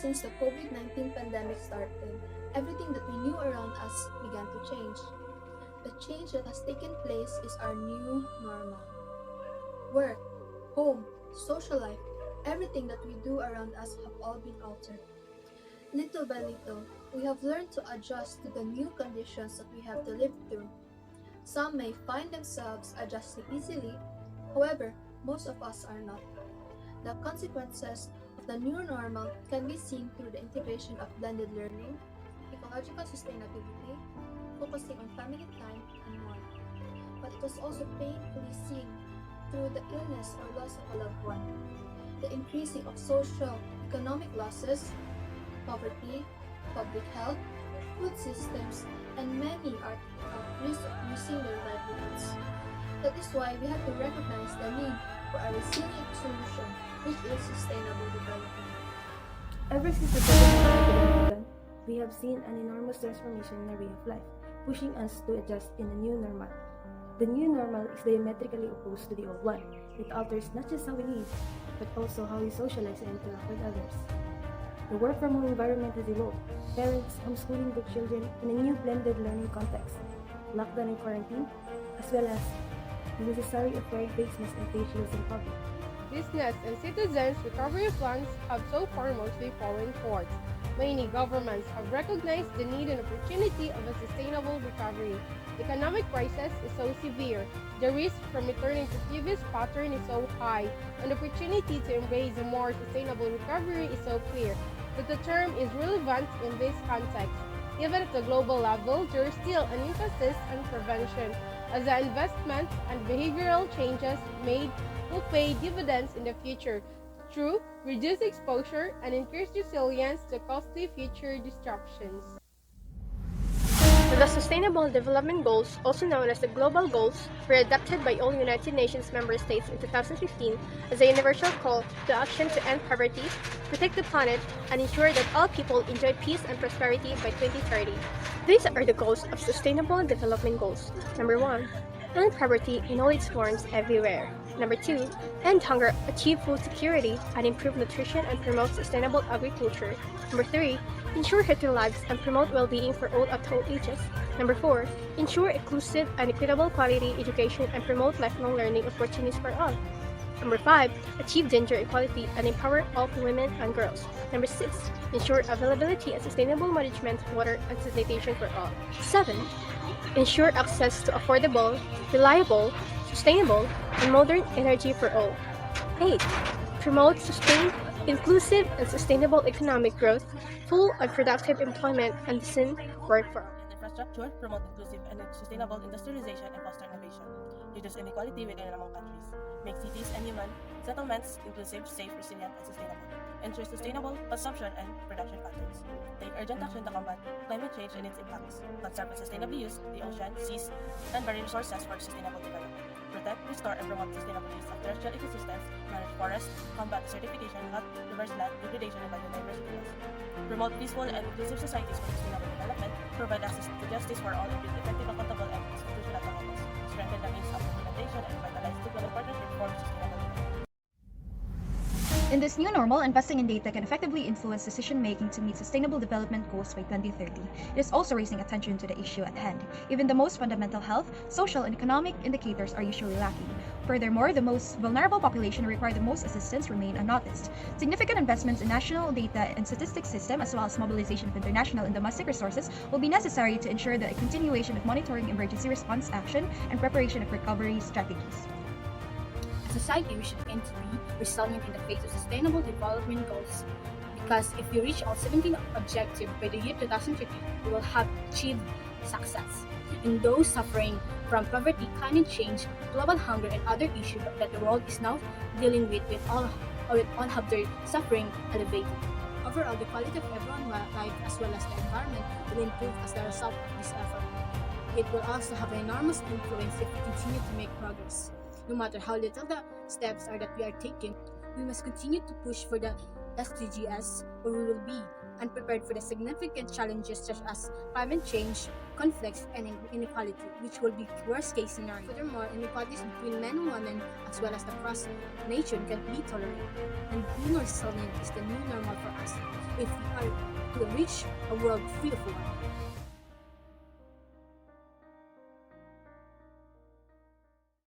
since the COVID-19 pandemic started, everything that we knew around us began to change. The change that has taken place is our new normal. Work, home, social life, everything that we do around us have all been altered. Little by little, we have learned to adjust to the new conditions that we have to live through. Some may find themselves adjusting easily, however, most of us are not. The consequences of the new normal can be seen through the integration of blended learning, ecological sustainability, focusing on family time, and more. But it was also painfully seen through the illness or loss of a loved one, the increasing of social, economic losses, poverty, public health, food systems, and many are at risk of losing their livelihoods. That is why we have to recognize the need for a resilient solution, which is sustainable development. Ever since the pandemic began, we have seen an enormous transformation in our way of life, pushing us to adjust in a new normal. The new normal is diametrically opposed to the old one. It alters not just how we live, but also how we socialize and interact with others. The work from home environment has evolved. Parents homeschooling their children in a new blended learning context, lockdown and quarantine, as well as the necessary of wearing face masks and face shields in public. Business and citizens' recovery plans have so far mostly fallen short. Many governments have recognized the need and opportunity of a sustainable recovery. The economic crisis is so severe, the risk from returning to previous pattern is so high, and the opportunity to embrace a more sustainable recovery is so clear that the term is relevant in this context. Even at the global level, there is still an emphasis on prevention, as the investment and behavioral changes made will pay dividends in the future through reduced exposure and increased resilience to costly future disruptions. The Sustainable Development Goals, also known as the Global Goals, were adopted by all United Nations member states in 2015 as a universal call to action to end poverty, protect the planet, and ensure that all people enjoy peace and prosperity by 2030. These are the goals of Sustainable Development Goals. Number 1. End poverty in all its forms everywhere. Number 2. End hunger, achieve food security, and improve nutrition and promote sustainable agriculture. Number 3. Ensure healthy lives and promote well-being for all at all ages. Number 4. Ensure inclusive and equitable quality education and promote lifelong learning opportunities for all. Number 5. Achieve gender equality and empower all women and girls. Number 6. Ensure availability and sustainable management of water and sanitation for all. 7. Ensure access to affordable, reliable, sustainable, and modern energy for all. 8. Promote sustained, inclusive, and sustainable economic growth, full and productive employment, and decent work for all. Infrastructure, promote inclusive and sustainable industrialization and foster innovation. Reduce inequality within and among countries. Make cities and human settlements inclusive, safe, resilient, and sustainable. Ensure sustainable consumption and production patterns. Take urgent action to combat climate change and its impacts. Conserve and sustainably use the ocean, seas, and marine resources for sustainable development. Protect, restore, and promote sustainable use of terrestrial ecosystems, manage forests, combat desertification, cut reverse land degradation, and biodiversity loss. Promote peaceful and inclusive societies for sustainable development, provide access to justice for all, and build effective, accountable, and institutional governance. Strengthen the means of implementation and vitalize the global partnership for sustainable development. In this new normal, investing in data can effectively influence decision-making to meet sustainable development goals by 2030. It is also raising attention to the issue at hand. Even the most fundamental health, social, and economic indicators are usually lacking. Furthermore, the most vulnerable population who require the most assistance remain unnoticed. Significant investments in national data and statistics system, as well as mobilization of international and domestic resources, will be necessary to ensure the continuation of monitoring emergency response action and preparation of recovery strategies. As a society, we should aim to be resilient in the face of sustainable development goals, because if we reach all 17 objectives by the year 2050, we will have achieved success. And those suffering from poverty, climate change, global hunger, and other issues that the world is now dealing with all have their suffering elevated. Overall, the quality of everyone's life as well as the environment will improve as a result of this effort. It will also have an enormous influence if we continue to make progress. No matter how little the steps are that we are taking, we must continue to push for the SDGs, or we will be unprepared for the significant challenges such as climate change, conflicts, and inequality, which will be worst case scenario. Furthermore, inequalities between men and women, as well as across nation, can't be tolerated. And being resilient is the new normal for us if we are to reach a world free of war.